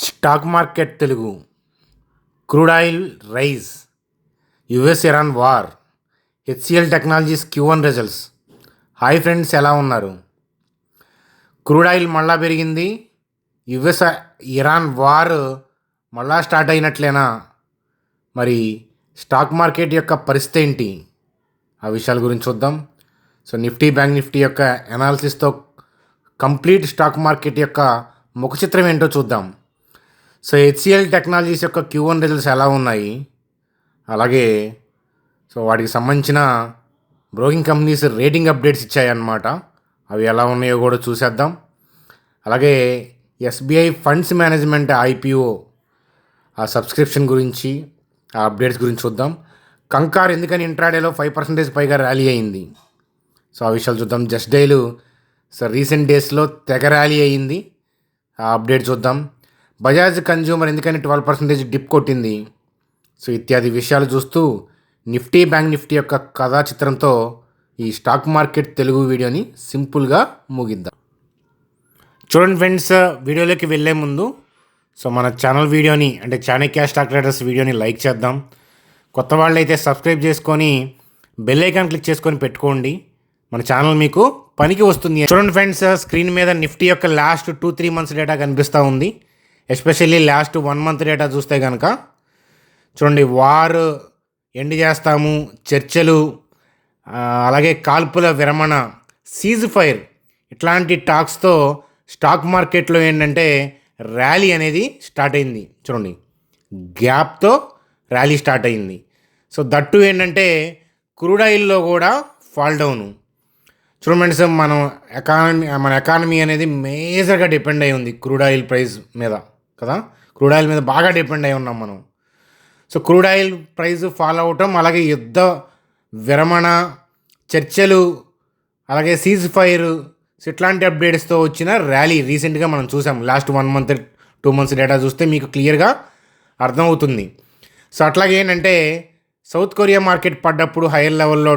Stock market Telugu. Crude oil rise, US Iran war, HCL technologies Q1 results. Hi friends, ఎలా ఉన్నారు? Crude oil మళ్ళా పెరిగింది. US Iran war మళ్ళా start అయినట్లేనా? మరి స్టాక్ మార్కెట్ యొక్క పరిస్థితి ఏంటి? ఆ విషయాల గురించి చూద్దాం. సో బ్యాంక్ నిఫ్టీ యొక్క అనాలిసిస్తో కంప్లీట్ స్టాక్ మార్కెట్ యొక్క ముఖ చిత్రం ఏంటో చూద్దాం. సో హెచ్సిఎల్ టెక్నాలజీస్ యొక్క Q1 రిజల్ట్స్ ఎలా ఉన్నాయి, అలాగే వాటికి సంబంధించిన బ్రోకింగ్ కంపెనీస్ రేటింగ్ అప్డేట్స్ ఇచ్చాయన్నమాట. అవి ఎలా ఉన్నాయో కూడా చూసేద్దాం. అలాగే ఎస్బీఐ ఫండ్స్ మేనేజ్మెంట్ IPO ఆ సబ్స్క్రిప్షన్ గురించి, ఆ అప్డేట్స్ గురించి చూద్దాం. కంకార్ ఎందుకని ఇంట్రాడేలో 5% పైగా ర్యాలీ అయింది, సో ఆ విషయాలు చూద్దాం. జస్ట్ డైలు రీసెంట్ డేస్లో తెగ ర్యాలీ అయ్యింది, ఆ అప్డేట్ చూద్దాం. బజాజ్ కన్జ్యూమర్ ఎందుకని 12% డిప్ కొట్టింది, సో ఇత్యాది విషయాలు చూస్తూ బ్యాంక్ నిఫ్టీ యొక్క కథా చిత్రంతో ఈ స్టాక్ మార్కెట్ తెలుగు వీడియోని సింపుల్గా ముగిద్దాం. చూడండి ఫ్రెండ్స్, వీడియోలోకి వెళ్ళే ముందు మన ఛానల్ వీడియోని, అంటే చాణక్య స్టాక్ ట్రేడర్స్ వీడియోని లైక్ చేద్దాం. కొత్త వాళ్ళు అయితే సబ్స్క్రైబ్ చేసుకొని బెల్ ఐకాన్ క్లిక్ చేసుకొని పెట్టుకోండి, మన ఛానల్ మీకు పనికి వస్తుంది. చూడండి ఫ్రెండ్స్, స్క్రీన్ మీద నిఫ్టీ యొక్క లాస్ట్ 2-3 మంత్స్ డేటా కనిపిస్తూ ఉంది. ఎస్పెషల్లీ లాస్ట్ 1 మంత్ డేటా చూస్తే కనుక చూడండి, వార్ ఎండ్ చేస్తాము, చర్చలు, అలాగే కాల్పుల విరమణ, సీజ్ ఫైర్, ఇట్లాంటి టాక్స్తో స్టాక్ మార్కెట్లో ఏంటంటే ర్యాలీ అనేది స్టార్ట్ అయింది. చూడండి, గ్యాప్తో ర్యాలీ స్టార్ట్ అయింది. సో దట్టు ఏంటంటే క్రూడ్ ఆయిల్లో కూడా ఫాల్ డౌను. చూడండి సార్, మన ఎకానమీ అనేది మేజర్గా డిపెండ్ అయి ఉంది క్రూడ్ ఆయిల్ ప్రైస్ మీద కదా. క్రూడ్ ఆయిల్ మీద బాగా డిపెండ్ అయి ఉన్నాం మనం. So crude oil price fall అవటం, అలాగే యుద్ధ విరమణ, చర్చలు, అలాగే సీజ్ ఫైర్, ఇట్లాంటి అప్డేట్స్తో వచ్చిన ర్యాలీ రీసెంట్గా మనం చూసాం. లాస్ట్ 1 మంత్ 2 మంత్స్ డేటా చూస్తే మీకు క్లియర్గా అర్థమవుతుంది. సో అట్లాగే ఏంటంటే సౌత్ కొరియా మార్కెట్ పడ్డప్పుడు హైయర్ లెవెల్లో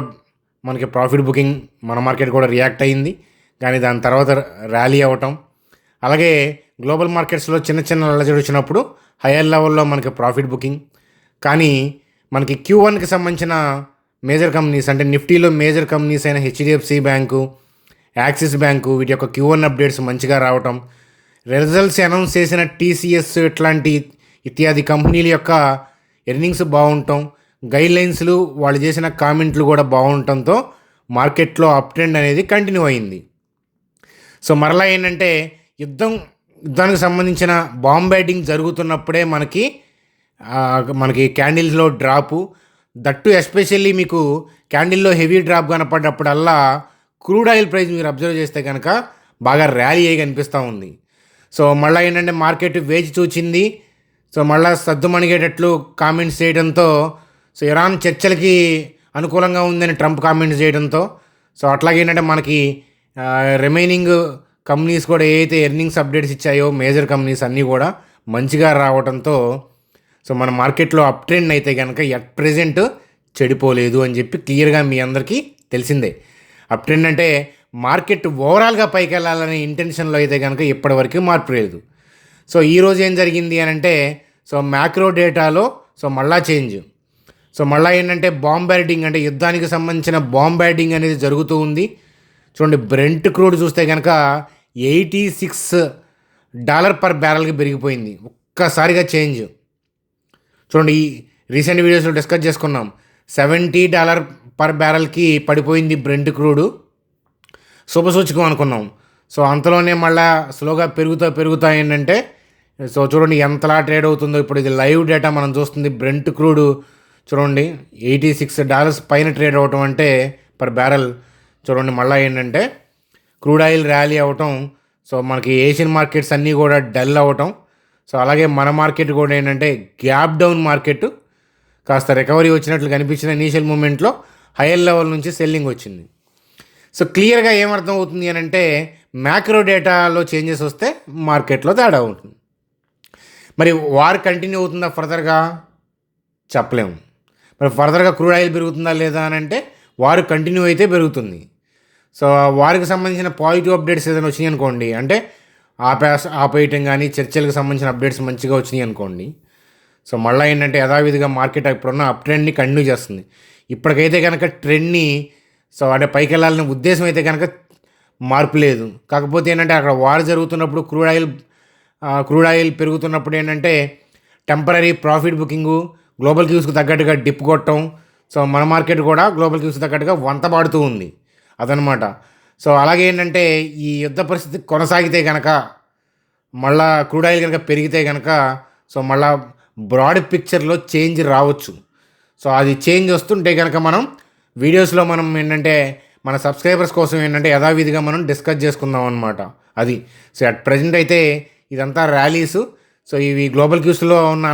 మనకి ప్రాఫిట్ బుకింగ్, మన మార్కెట్ కూడా రియాక్ట్ అయ్యింది, కానీ దాని తర్వాత ర్యాలీ అవ్వటం. అలాగే గ్లోబల్ మార్కెట్స్లో చిన్న చిన్న అలజడి వచ్చినప్పుడు హైయర్ లెవెల్లో మనకి ప్రాఫిట్ బుకింగ్. కానీ మనకి Q1కి సంబంధించిన మేజర్ కంపెనీస్, అంటే నిఫ్టీలో మేజర్ కంపెనీస్ అయిన HDFC బ్యాంకు, యాక్సిస్ బ్యాంకు, వీటి యొక్క Q1 అప్డేట్స్ మంచిగా రావటం, రిజల్ట్స్ అనౌన్స్ చేసిన TCS ఇట్లాంటి ఇత్యాది కంపెనీల యొక్క ఎర్నింగ్స్ బాగుండటం, గైడ్లైన్స్లు, వాళ్ళు చేసిన కామెంట్లు కూడా బాగుండటంతో మార్కెట్లో అప్ ట్రెండ్ అనేది కంటిన్యూ అయింది. సో మరలా ఏంటంటే యుద్ధానికి సంబంధించిన బాంబ్ బ్యాటింగ్ జరుగుతున్నప్పుడే మనకి క్యాండిల్స్లో డ్రాపు, దట్టు ఎస్పెషల్లీ మీకు క్యాండిల్లో హెవీ డ్రాప్ కనపడ్డప్పుడల్లా క్రూడ్ ఆయిల్ ప్రైస్ మీరు అబ్జర్వ్ చేస్తే కనుక బాగా ర్యాలీ అయ్యి కనిపిస్తూ ఉంది. సో మళ్ళీ ఏంటంటే మార్కెట్ వేచి చూచింది. సో మళ్ళీ సద్దుమణిగేటట్లు కామెంట్స్ చేయడంతో, సో ఇరాన్ చర్చలకి అనుకూలంగా ఉందని ట్రంప్ కామెంట్స్ చేయడంతో, సో అట్లాగే ఏంటంటే మనకి రిమైనింగ్ కంపెనీస్ కూడా ఏదైతే ఎర్నింగ్స్ అప్డేట్స్ ఇచ్చాయో మేజర్ కంపెనీస్ అన్నీ కూడా మంచిగా రావడంతో సో మన మార్కెట్లో అప్ ట్రెండ్ అయితే కనుక ఎట్ ప్రెజెంట్ చెడిపోలేదు అని చెప్పి క్లియర్గా మీ అందరికీ తెలిసిందే. అప్ ట్రెండ్ అంటే మార్కెట్ ఓవరాల్గా పైకి వెళ్ళాలనే ఇంటెన్షన్లో అయితే కనుక ఇప్పటివరకు మార్పు లేదు. సో ఈరోజు ఏం జరిగింది అని అంటే మ్యాక్రో డేటాలో మళ్ళా చేంజ్. సో మళ్ళీ ఏంటంటే బాంబ్ బ్యాటింగ్, అంటే యుద్ధానికి సంబంధించిన బాంబ్ బ్యాటింగ్ అనేది జరుగుతూ ఉంది. చూడండి, బ్రెంట్ క్రూడ్ చూస్తే కనుక $86 పర్ బ్యారెల్కి పెరిగిపోయింది, ఒక్కసారిగా చేంజ్. చూడండి, ఈ రీసెంట్ వీడియోస్లో డిస్కస్ చేసుకున్నాం, $70 పర్ బ్యారెల్కి పడిపోయింది బ్రెంట్ క్రూడ్, శుభసూచకం అనుకున్నాం. సో అంతలోనే మళ్ళీ స్లోగా పెరుగుతా ఏంటంటే చూడండి ఎంతలా ట్రేడ్ అవుతుందో. ఇప్పుడు ఇది లైవ్ డేటా మనం చూస్తుంది. బ్రెంట్ క్రూడ్ చూడండి $86 పైన ట్రేడ్ అవ్వటం అంటే పర్ బ్యారెల్. చూడండి మళ్ళీ ఏంటంటే క్రూడ్ ఆయిల్ ర్యాలీ అవ్వటం, సో మనకి ఏషియన్ మార్కెట్స్ అన్నీ కూడా డల్ అవ్వటం. సో అలాగే మన మార్కెట్ కూడా ఏంటంటే గ్యాప్ డౌన్ మార్కెట్, కాస్త రికవరీ వచ్చినట్లు కనిపించిన ఇనీషియల్ మూమెంట్లో హైయర్ లెవెల్ నుంచి సెల్లింగ్ వచ్చింది. సో క్లియర్గా ఏమర్థం అవుతుంది అని అంటే మ్యాక్రో డేటాలో చేంజెస్ వస్తే మార్కెట్లో తేడా ఉంటుంది. మరి వార్ కంటిన్యూ అవుతుందా ఫర్దర్గా చెప్పలేము. మరి ఫర్దర్గా క్రూడ్ ఆయిల్ పెరుగుతుందా లేదా అని అంటే వార్ కంటిన్యూ అయితే పెరుగుతుంది. సో వారికి సంబంధించిన పాజిటివ్ అప్డేట్స్ ఏదైనా వచ్చినాయి అనుకోండి, అంటే ఆపేయటం కానీ చర్చలకు సంబంధించిన అప్డేట్స్ మంచిగా వచ్చినాయి అనుకోండి. సో మళ్ళీ ఏంటంటే యథావిధిగా మార్కెట్ ఇప్పుడున్న అప్ ట్రెండ్ని కంటిన్యూ చేస్తుంది. ఇప్పటికైతే కనుక ట్రెండ్ని సో అంటే పైకి వెళ్ళాలనే ఉద్దేశం అయితే కనుక మార్పు లేదు. కాకపోతే ఏంటంటే అక్కడ వార్ జరుగుతున్నప్పుడు క్రూడ్ ఆయిల్ పెరుగుతున్నప్పుడు ఏంటంటే టెంపరీ ప్రాఫిట్ బుకింగు, గ్లోబల్ క్యూస్కి తగ్గట్టుగా డిప్ కొట్టడం. సో మన మార్కెట్ కూడా గ్లోబల్ క్యూస్కి తగ్గట్టుగా వంతపాడుతూ ఉంది అదనమాట. సో అలాగే ఏంటంటే ఈ యుద్ధ పరిస్థితి కొనసాగితే కనుక మళ్ళా క్రూడ్ ఆయిల్ కనుక పెరిగితే కనుక సో మళ్ళా బ్రాడ్ పిక్చర్లో చేంజ్ రావచ్చు. సో అది చేంజ్ వస్తుంటే కనుక మనం వీడియోస్లో మనం ఏంటంటే మన సబ్స్క్రైబర్స్ కోసం ఏంటంటే యథావిధిగా మనం డిస్కస్ చేసుకుందాం అనమాట. అది సో అట్ ప్రజెంట్ అయితే ఇదంతా ర్యాలీసు. సో ఇవి గ్లోబల్ క్యూస్లో ఉన్న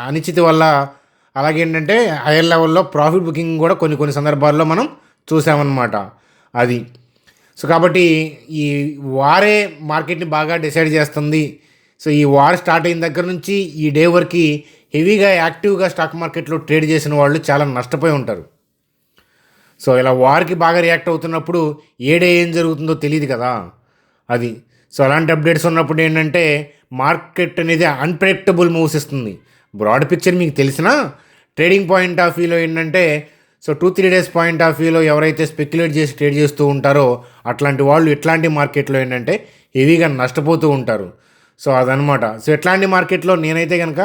అనిశ్చితి వల్ల అలాగే ఏంటంటే హైయర్ లెవెల్లో ప్రాఫిట్ బుకింగ్ కూడా కొన్ని సందర్భాల్లో మనం చూసామన్నమాట. అది సో కాబట్టి ఈ వారే మార్కెట్ని బాగా డిసైడ్ చేస్తుంది. సో ఈ వార్ స్టార్ట్ అయిన దగ్గర నుంచి ఈ డే వరకు హెవీగా యాక్టివ్గా స్టాక్ మార్కెట్లో ట్రేడ్ చేసిన వాళ్ళు చాలా నష్టపోయి ఉంటారు. సో ఇలా వార్కి బాగా రియాక్ట్ అవుతున్నప్పుడు ఏ డే ఏం జరుగుతుందో తెలియదు కదా. అది సో అలాంటి అప్డేట్స్ ఉన్నప్పుడు ఏంటంటే మార్కెట్ అనేది అన్ప్రెడిక్టబుల్ మూవ్స్ ఇస్తుంది. బ్రాడ్ పిక్చర్ మీకు తెలిసినా ట్రేడింగ్ పాయింట్ ఆఫ్ వ్యూలో ఏంటంటే సో 2-3 డేస్ పాయింట్ ఆఫ్ వ్యూలో ఎవరైతే స్పెక్యులేట్ చేసి ట్రేడ్ చేస్తూ ఉంటారో అట్లాంటి వాళ్ళు ఇట్లాంటి మార్కెట్లో ఏంటంటే హెవీగా నష్టపోతూ ఉంటారు. సో అదనమాట. సో ఇట్లాంటి మార్కెట్లో నేనైతే కనుక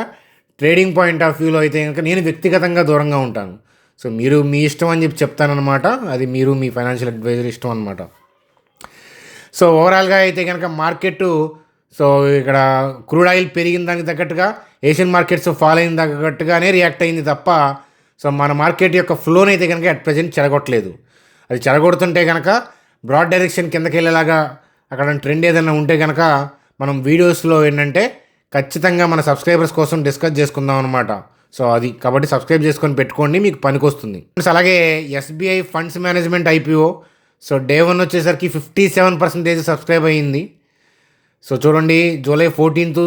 ట్రేడింగ్ పాయింట్ ఆఫ్ వ్యూలో అయితే కనుక నేను వ్యక్తిగతంగా దూరంగా ఉంటాను. సో మీరు మీ ఇష్టం అని చెప్తానమాట. అది మీరు మీ ఫైనాన్షియల్ అడ్వైజర్ ఇష్టం అనమాట. సో ఓవరాల్గా అయితే కనుక మార్కెట్ సో ఇక్కడ క్రూడ్ ఆయిల్ పెరిగిన దానికి తగ్గట్టుగా ఏషియన్ మార్కెట్స్ ఫాల్ అయిన తగ్గట్టుగానే రియాక్ట్ అయింది తప్ప సో మన మార్కెట్ యొక్క ఫ్లోని అయితే కనుక అట్ ప్రజెంట్ చెడగొట్టలేదు. అది చెడగొడుతుంటే కనుక బ్రాడ్ డైరెక్షన్ కిందకి వెళ్ళేలాగా అక్కడ ట్రెండ్ ఏదైనా ఉంటే కనుక మనం వీడియోస్లో ఏంటంటే ఖచ్చితంగా మన సబ్స్క్రైబర్స్ కోసం డిస్కస్ చేసుకుందాం అనమాట. సో అది కాబట్టి సబ్స్క్రైబ్ చేసుకొని పెట్టుకోండి, మీకు పనికొస్తుంది. అలాగే SBI funds management IPO so day 1 వచ్చేసరికి 57% సబ్స్క్రైబ్ అయ్యింది. సో చూడండి జూలై 14th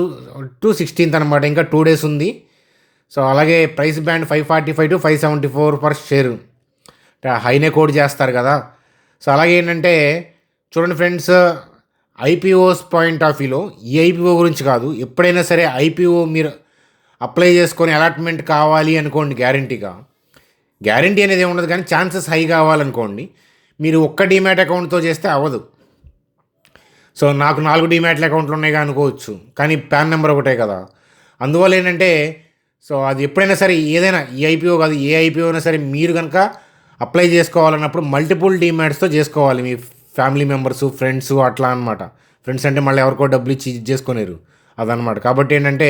to 16th అనమాట, ఇంకా 2 days ఉంది. సో అలాగే price band 545 to 574 per share, హైనే కోడ్ చేస్తారు కదా. సో అలాగే ఏంటంటే చూడండి ఫ్రెండ్స్, ఐపీఓస్ పాయింట్ ఆఫ్ వ్యూలో ఈ ఐపీఓ గురించి కాదు, ఎప్పుడైనా సరే ఐపీఓ మీరు అప్లై చేసుకొని అలాట్మెంట్ కావాలి అనుకోండి, గ్యారంటీ అనేది ఉండదు కానీ ఛాన్సెస్ హై కావాలనుకోండి, మీరు ఒక్క డీమ్యాట్ అకౌంట్తో చేస్తే అవ్వదు. సో నాకు 4 డీమ్యాట్ అకౌంట్లు ఉన్నాయి అనుకోవచ్చు, కానీ పాన్ నెంబర్ ఒకటే కదా. అందువల్ల ఏంటంటే సో అది ఎప్పుడైనా సరే ఏదైనా ఈ ఐపీఓ కాదు ఏ ఐపీఓ అయినా సరే మీరు కనుక అప్లై చేసుకోవాలన్నప్పుడు మల్టిపుల్ డీమ్యాట్స్తో చేసుకోవాలి. మీ ఫ్యామిలీ మెంబర్స్, ఫ్రెండ్స్ అట్లా అనమాట. ఫ్రెండ్స్ అంటే మళ్ళీ ఎవరికో డబ్బులు ఇచ్చి చేసుకోలేరు అదనమాట. కాబట్టి ఏంటంటే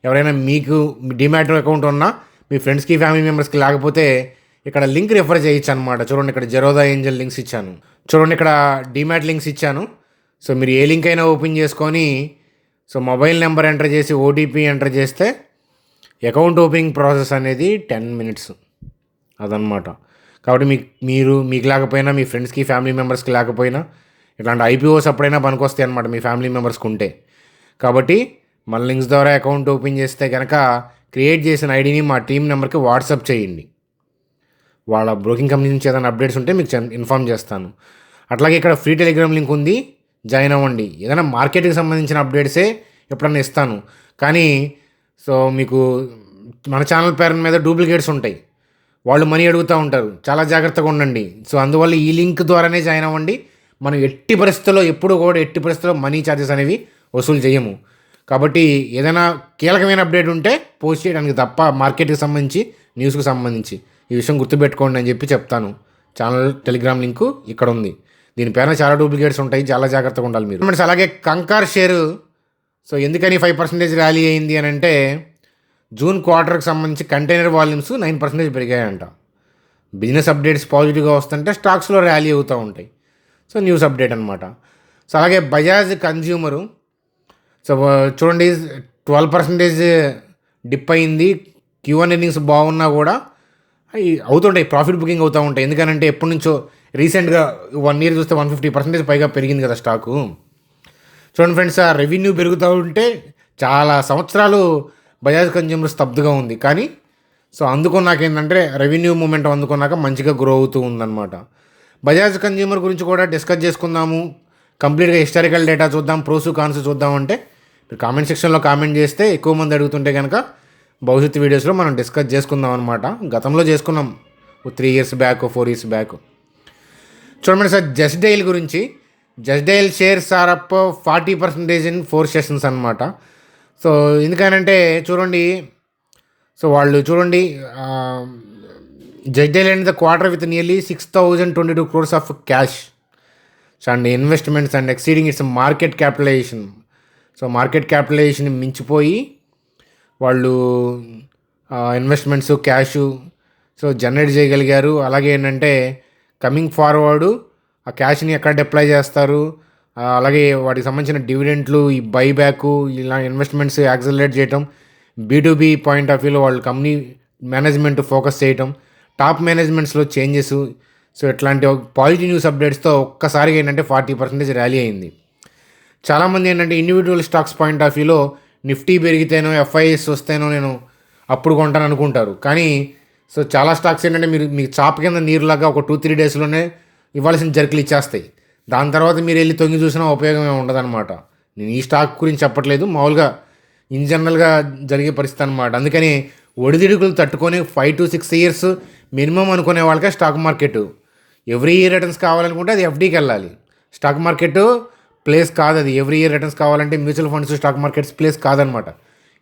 ఎవరైనా మీకు డీమ్యాట్ అకౌంట్ ఉన్నా మీ ఫ్రెండ్స్కి ఫ్యామిలీ మెంబర్స్కి లేకపోతే ఇక్కడ లింక్ రిఫర్ చేయొచ్చు అనమాట. చూడండి ఇక్కడ జెరోదా ఏంజల్ లింక్స్ ఇచ్చాను, చూడండి ఇక్కడ డీమ్యాట్ లింక్స్ ఇచ్చాను. సో మీరు ఏ లింక్ అయినా ఓపెన్ చేసుకొని సో మొబైల్ నెంబర్ ఎంటర్ చేసి ఓటీపీ ఎంటర్ చేస్తే అకౌంట్ ఓపెనింగ్ ప్రాసెస్ అనేది 10 minutes అదనమాట. కాబట్టి మీకు లేకపోయినా మీ ఫ్రెండ్స్కి ఫ్యామిలీ మెంబర్స్కి లేకపోయినా ఇట్లాంటి ఐపీఓస్ అప్పుడైనా పనికొస్తాయి అనమాట మీ ఫ్యామిలీ మెంబర్స్కి ఉంటే. కాబట్టి మన లింక్స్ ద్వారా అకౌంట్ ఓపెన్ చేస్తే కనుక క్రియేట్ చేసిన ఐడిని మా టీం నెంబర్కి వాట్సాప్ చేయండి. వాళ్ళ బ్రోకింగ్ కంపెనీ నుంచి ఏదైనా అప్డేట్స్ ఉంటే మీకు ఇన్ఫామ్ చేస్తాను. అట్లాగే ఇక్కడ ఫ్రీ టెలిగ్రామ్ లింక్ ఉంది, జాయిన్ అవ్వండి. ఏదైనా మార్కెట్కి సంబంధించిన అప్డేట్సే ఎప్పుడన్నా ఇస్తాను, కానీ సో మీకు మన ఛానల్ పేరు మీద డూప్లికేట్స్ ఉంటాయి, వాళ్ళు మనీ అడుగుతూ ఉంటారు, చాలా జాగ్రత్తగా ఉండండి. సో అందువల్ల ఈ లింక్ ద్వారానే జాయిన్ అవ్వండి. మనం ఎట్టి పరిస్థితుల్లో మనీ ఛార్జెస్ అనేవి వసూలు చేయము. కాబట్టి ఏదైనా కీలకమైన అప్డేట్ ఉంటే పోస్ట్ చేయడానికి తప్ప మార్కెట్కి సంబంధించి న్యూస్కి సంబంధించి ఈ విషయం గుర్తుపెట్టుకోండి అని చెప్తాను. ఛానల్ టెలిగ్రామ్ లింకు ఇక్కడ ఉంది, దీనిపైన చాలా డూప్లికేట్స్ ఉంటాయి, చాలా జాగ్రత్తగా ఉండాలి మీరు. అలాగే కంకార్ షేరు సో ఎందుకని 5% ర్యాలీ అయింది అని అంటే జూన్ క్వార్టర్కి సంబంధించి కంటైనర్ వాల్యూమ్స్ 9% పెరిగాయంట. బిజినెస్ అప్డేట్స్ పాజిటివ్గా వస్తుంటే స్టాక్స్లో ర్యాలీ అవుతూ ఉంటాయి. సో న్యూస్ అప్డేట్ అనమాట. సో అలాగే బజాజ్ కన్జ్యూమరు సో చూడండి 12% డిప్ అయింది. Q1 ఎర్నింగ్స్ బాగున్నా కూడా అవుతుంటాయి, ప్రాఫిట్ బుకింగ్ అవుతూ ఉంటాయి. ఎందుకనంటే ఎప్పటి నుంచో రీసెంట్గా 1 year చూస్తే 150% పైగా పెరిగింది కదా స్టాకు. చూడండి ఫ్రెండ్స్, ఆ రెవెన్యూ పెరుగుతూ ఉంటే చాలా సంవత్సరాలు బజాజ్ కన్జ్యూమర్ స్తబ్దుగా ఉంది, కానీ సో అందుకున్నాక ఏంటంటే రెవెన్యూ మూమెంట్ అందుకున్నాక మంచిగా గ్రో అవుతూ ఉందన్నమాట. బజాజ్ కన్జ్యూమర్ గురించి కూడా డిస్కస్ చేసుకుందాము. కంప్లీట్గా హిస్టారికల్ డేటా చూద్దాం, ప్రోస్ కాన్స్ చూద్దాం అంటే మీరు కామెంట్ సెక్షన్లో కామెంట్ చేస్తే ఎక్కువ మంది అడుగుతుంటే కనుక భవిష్యత్తు వీడియోస్లో మనం డిస్కస్ చేసుకుందాం అనమాట. గతంలో చేసుకున్నాం 3 years బ్యాక్, 4 years బ్యాక్. చూడండి సార్, జస్ట్ డైల్ గురించి. Just Dial shares are up 40% in 4 sessions అనమాట. సో ఎందుకనంటే చూడండి, సో వాళ్ళు చూడండి, Just Dial and the quarter with nearly 6,022 crores of cash and investments and exceeding its market capitalization. So market capitalization మించిపోయి వాళ్ళు investments, cash so generate చేయగలిగారు. అలాగే ఏంటంటే కమింగ్ ఫార్వర్డ్ ఆ క్యాష్ని ఎక్కడ డిప్లాయ్ చేస్తారు, అలాగే వాటికి సంబంధించిన డివిడెంట్లు, ఈ బైబ్యాక్, ఇలా ఇన్వెస్ట్మెంట్స్ యాక్సలరేట్ చేయటం, B2B పాయింట్ ఆఫ్ వ్యూలో వాళ్ళు కంపెనీ మేనేజ్మెంట్ ఫోకస్ చేయటం, టాప్ మేనేజ్మెంట్స్లో చేంజెస్, సో ఇట్లాంటి పాజిటివ్ న్యూస్ అప్డేట్స్తో ఒక్కసారిగా ఏంటంటే 40% ర్యాలీ అయింది. చాలామంది ఏంటంటే ఇండివిజువల్ స్టాక్స్ పాయింట్ ఆఫ్ వ్యూలో నిఫ్టీ పెరిగితేనో, FIS వస్తేనో నేను అప్పుడు కొంటాను అనుకుంటారు. కానీ సో చాలా స్టాక్స్ ఏంటంటే మీకు చాప కింద నీరులాగా ఒక 2-3 డేస్లోనే ఇవ్వాల్సిన జర్కులు ఇచ్చేస్తాయి. దాని తర్వాత మీరు వెళ్ళి తొంగి చూసినా ఉపయోగం ఉండదన్నమాట. నేను ఈ స్టాక్ గురించి చెప్పట్లేదు, మామూలుగా ఇన్ జనరల్గా జరిగే పరిస్థితి అనమాట. అందుకని ఒడిదిడుకులు తట్టుకొని 5 to 6 years మినిమం అనుకునే వాళ్ళకే stock market. Every year returns కావాలనుకుంటే అది FDకి వెళ్ళాలి. స్టాక్ మార్కెట్ ప్లేస్ కాదు అది. ఎవ్రీ ఇయర్ రిటర్న్స్ కావాలంటే mutual funds, stock markets place కాదనమాట.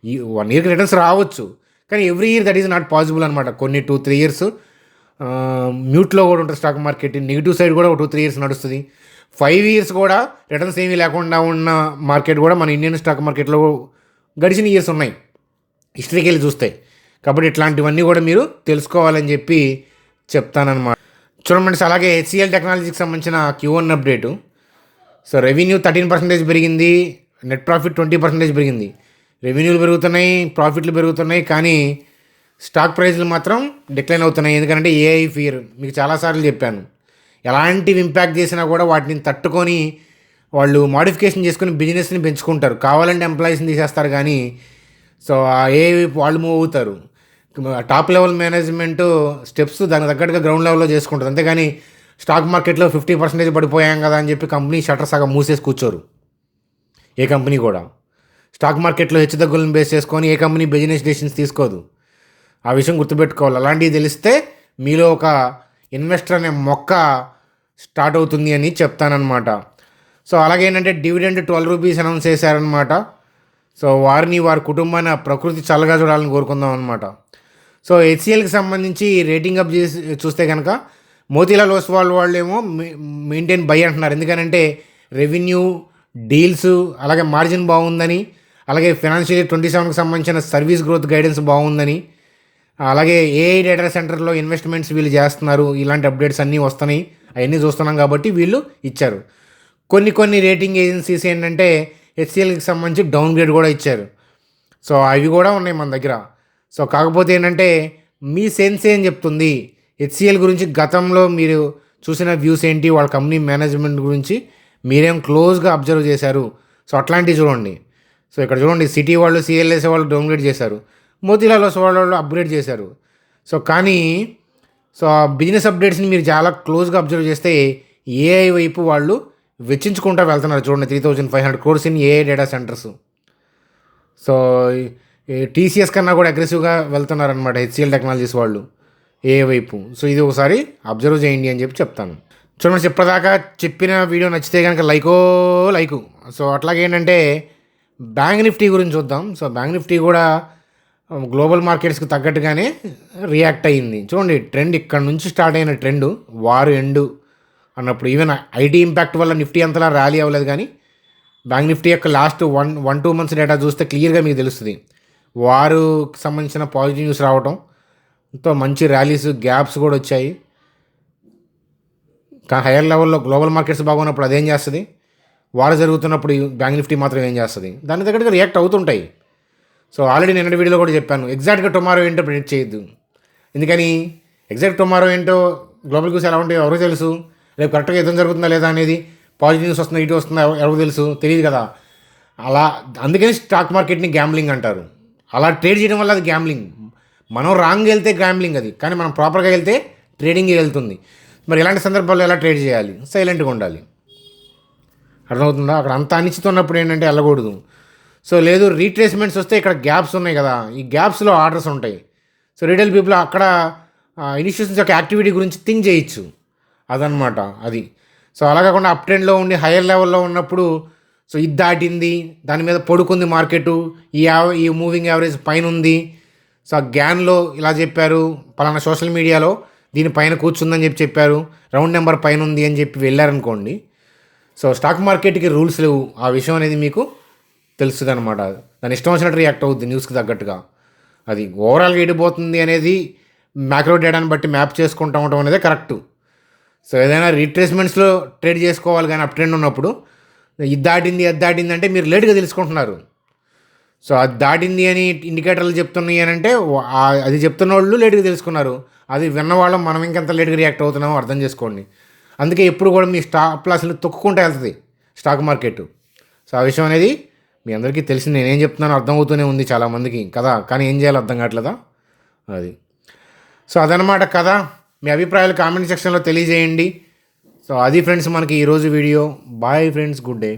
ఈ 1 yearకి రిటర్న్స్ రావచ్చు, కానీ every year that is not possible అనమాట. కొన్ని 2-3 years మ్యూట్లో కూడా ఉంటుంది స్టాక్ మార్కెట్. నెగిటివ్ సైడ్ కూడా ఒక 2-3 years నడుస్తుంది. 5 years కూడా రిటర్న్స్ ఏమీ లేకుండా ఉన్న మార్కెట్ కూడా మన ఇండియన్ స్టాక్ మార్కెట్లో గడిచిన ఇయర్స్ ఉన్నాయి హిస్టరీకి వెళ్ళి చూస్తే. కాబట్టి ఇట్లాంటివన్నీ కూడా మీరు తెలుసుకోవాలని చెప్పి చెప్తానన్నమాట. చూడండి, అలాగే HCL టెక్నాలజీకి సంబంధించిన Q1 అప్డేటు. సో రెవెన్యూ 13% పెరిగింది, నెట్ ప్రాఫిట్ 20% పెరిగింది. రెవెన్యూలు పెరుగుతున్నాయి, ప్రాఫిట్లు పెరుగుతున్నాయి, కానీ స్టాక్ ప్రైస్లు మాత్రం డిక్లైన్ అవుతున్నాయి. ఎందుకంటే AI ఫియర్ మీకు చాలాసార్లు చెప్పాను. ఎలాంటివి ఇంపాక్ట్ చేసినా కూడా వాటిని తట్టుకొని వాళ్ళు మోడిఫికేషన్ చేసుకుని బిజినెస్ని పెంచుకుంటారు. కావాలంటే ఎంప్లాయీస్ని తీసేస్తారు, కానీ సో ఆ AI వాళ్ళు మూవ్ అవుతారు. టాప్ లెవెల్ మేనేజ్మెంట్ స్టెప్స్ దానికి తగ్గట్టుగా గ్రౌండ్ లెవెల్లో చేసుకుంటుంది. అంతేగాని స్టాక్ మార్కెట్లో 50% పడిపోయాం కదా అని చెప్పి కంపెనీ షట్టర్ సగం మూసేసి కూర్చోరు. ఏ కంపెనీ కూడా స్టాక్ మార్కెట్లో హెచ్చుతగ్గులను బేస్ చేసుకొని ఏ కంపెనీ బిజినెస్ డెసిషన్స్ తీసుకోదు. ఆ విషయం గుర్తుపెట్టుకోవాలి. అలాంటివి తెలిస్తే మీలో ఒక ఇన్వెస్టర్ అనే మొక్క స్టార్ట్ అవుతుంది అని చెప్తానమాట. సో అలాగే ఏంటంటే డివిడెండ్ 12 rupees అనౌన్స్ చేశారనమాట. సో వారి కుటుంబాన్ని ప్రకృతి చల్లగా చూడాలని కోరుకుందాం అనమాట. సో HCLకి సంబంధించి రేటింగ్ అప్ చేసి చూస్తే కనుక మోతీలాల్ ఓస్వాల్ వాళ్ళు ఏమో మెయింటైన్ బై అంటున్నారు. ఎందుకనంటే రెవెన్యూ, డీల్స్, అలాగే మార్జిన్ బాగుందని, అలాగే ఫైనాన్షియల్ 27కి సంబంధించిన సర్వీస్ గ్రోత్ గైడెన్స్ బాగుందని, అలాగే AI డేటా సెంటర్లో ఇన్వెస్ట్మెంట్స్ వీళ్ళు చేస్తున్నారు. ఇలాంటి అప్డేట్స్ అన్నీ వస్తున్నాయి, అవన్నీ చూస్తున్నాం కాబట్టి వీళ్ళు ఇచ్చారు. కొన్ని రేటింగ్ ఏజెన్సీస్ ఏంటంటే HCLకి సంబంధించి డౌన్ గ్రేడ్ కూడా ఇచ్చారు. సో అవి కూడా ఉన్నాయి మన దగ్గర. సో కాకపోతే ఏంటంటే మీ సెన్స్ ఏం చెప్తుంది HCL గురించి, గతంలో మీరు చూసిన వ్యూస్ ఏంటి, వాళ్ళ కంపెనీ మేనేజ్మెంట్ గురించి మీరేం క్లోజ్గా అబ్జర్వ్ చేశారు, సో అట్లాంటివి చూడండి. సో ఇక్కడ చూడండి, సిటీ వాళ్ళు, CLSA వాళ్ళు డౌన్గ్రేడ్ చేశారు, మోతీలాల్ ఓస్వాల్ వాళ్ళు అప్గ్రేడ్ చేశారు. సో కానీ సో ఆ బిజినెస్ అప్డేట్స్ని మీరు చాలా క్లోజ్గా అబ్జర్వ్ చేస్తే AI వైపు వాళ్ళు వెచ్చించుకుంటూ వెళ్తున్నారు. చూడండి, 3,500 crores in AI data centres. So TCS కన్నా కూడా అగ్రెసివ్గా వెళ్తున్నారనమాట HCL టెక్నాలజీస్ వాళ్ళు AI వైపు. సో ఇది ఒకసారి అబ్జర్వ్ చేయండి అని చెప్పి చెప్తాను. చూడండి, ఇప్పటిదాకా చెప్పిన వీడియో నచ్చితే కనుక లైకు. సో అట్లాగే ఏంటంటే బ్యాంక్ నిఫ్టీ గురించి చూద్దాం. సో బ్యాంక్ నిఫ్టీ కూడా గ్లోబల్ మార్కెట్స్కి తగ్గట్టుగానే రియాక్ట్ అయ్యింది. చూడండి, ట్రెండ్ ఇక్కడ నుంచి స్టార్ట్ అయిన ట్రెండ్ వారు ఎండు అన్నప్పుడు ఈవెన్ IT ఇంపాక్ట్ వల్ల నిఫ్టీ అంతలా ర్యాలీ అవ్వలేదు, కానీ బ్యాంక్ నిఫ్టీ యొక్క లాస్ట్ 1-2 months డేటా చూస్తే క్లియర్గా మీకు తెలుస్తుంది. వారుకి సంబంధించిన పాజిటివ్ న్యూస్ రావడంతో మంచి ర్యాలీస్, గ్యాప్స్ కూడా వచ్చాయి. కానీ హైయర్ లెవెల్లో గ్లోబల్ మార్కెట్స్ బాగున్నప్పుడు అదేం చేస్తుంది, వారు జరుగుతున్నప్పుడు బ్యాంక్ నిఫ్టీ మాత్రం ఏం చేస్తుంది, దాని తగ్గట్టుగా రియాక్ట్ అవుతుంటాయి. సో ఆల్రెడీ నిన్నటి వీడియోలో కూడా చెప్పాను, ఎగ్జాక్ట్గా టుమారో ఏంటో ప్రిడిక్ట్ చేయొద్దు. ఎందుకని ఎగ్జాక్ట్ టుమారో ఏంటో గ్లోబల్ న్యూస్ ఎలా ఉంటాయో ఎవరికి తెలుసు, రేపు కరెక్ట్గా యుద్ధం జరుగుతుందా లేదా అనేది, పాజిటివ్ న్యూస్ వస్తుందా ఇటు వస్తుందా ఎవరికి తెలుసు, తెలియదు కదా. అలా అందుకని స్టాక్ మార్కెట్ని గ్యాంబ్లింగ్ అంటారు. అలా ట్రేడ్ చేయడం వల్ల అది గ్యాంబ్లింగ్. మనం రాంగ్ వెళ్తే గ్యాంబ్లింగ్ అది, కానీ మనం ప్రాపర్గా వెళ్తే ట్రేడింగ్ వెళ్తుంది. మరి ఇలాంటి సందర్భాల్లో ఎలా ట్రేడ్ చేయాలి, సైలెంట్గా ఉండాలి. అర్థమవుతుందా? అక్కడ అంత అనిశ్చితి ఉన్నప్పుడు ఏంటంటే వెళ్ళకూడదు. సో లేదు రీట్రేస్మెంట్స్ వస్తే ఇక్కడ గ్యాప్స్ ఉన్నాయి కదా, ఈ గ్యాప్స్లో ఆర్డర్స్ ఉంటాయి. సో రీటైల్ పీపుల్ అక్కడ ఇన్స్టిట్యూషన్స్ యొక్క యాక్టివిటీ గురించి థింక్ చేయొచ్చు. అదనమాట అది. సో అలా కాకుండా అప్ ట్రెండ్లో ఉండి హయ్యర్ లెవెల్లో ఉన్నప్పుడు సో ఇది దాటింది, దాని మీద పడుకుంది మార్కెట్, ఈ మూవింగ్ యావరేజ్ పైన ఉంది. సో ఆ గ్యాన్లో ఇలా చెప్పారు, పలానా సోషల్ మీడియాలో దీనిపైన కూర్చుందని చెప్పారు, రౌండ్ నెంబర్ పైన ఉంది అని చెప్పి వెళ్ళారనుకోండి. సో స్టాక్ మార్కెట్కి రూల్స్ లేవు, ఆ విషయం అనేది మీకు తెలుస్తుంది అనమాట. దాని ఇష్టం వచ్చినట్టు రియాక్ట్ అవుద్ది న్యూస్కి తగ్గట్టుగా. అది ఓవరాల్గా ఎడిపోతుంది అనేది మ్యాక్రో డేటాని బట్టి మ్యాప్ చేసుకుంటూ ఉండటం అనేది కరెక్టు. సో ఏదైనా రీట్రేస్మెంట్స్లో ట్రేడ్ చేసుకోవాలి, కానీ అప్ ట్రెండ్ ఉన్నప్పుడు ఇది దాటింది అది దాటింది అంటే మీరు లేట్గా తెలుసుకుంటున్నారు. సో అది దాటింది అని ఇండికేటర్లు చెప్తున్నాయి అని అంటే అది చెప్తున్న వాళ్ళు లేట్గా తెలుసుకున్నారు. అది విన్నవాళ్ళం మనం ఇంకెంత లేట్గా రియాక్ట్ అవుతున్నామో అర్థం చేసుకోండి. అందుకే ఎప్పుడు కూడా మీ స్టాప్ లాస్ని తొక్కుకుంటూ వెళ్తుంది స్టాక్ మార్కెట్. సో ఆ విషయం అనేది మీ అందరికీ తెలిసింది, నేనేం చెప్తున్నానో అర్థమవుతూనే ఉంది చాలామందికి కదా, కానీ ఏం చేయాలో అర్థం కావట్లేదా అది. సో అదనమాట కదా, మీ అభిప్రాయాలు కామెంట్ సెక్షన్లో తెలియజేయండి. సో అది ఫ్రెండ్స్ మనకి ఈరోజు video. Bye friends, good day.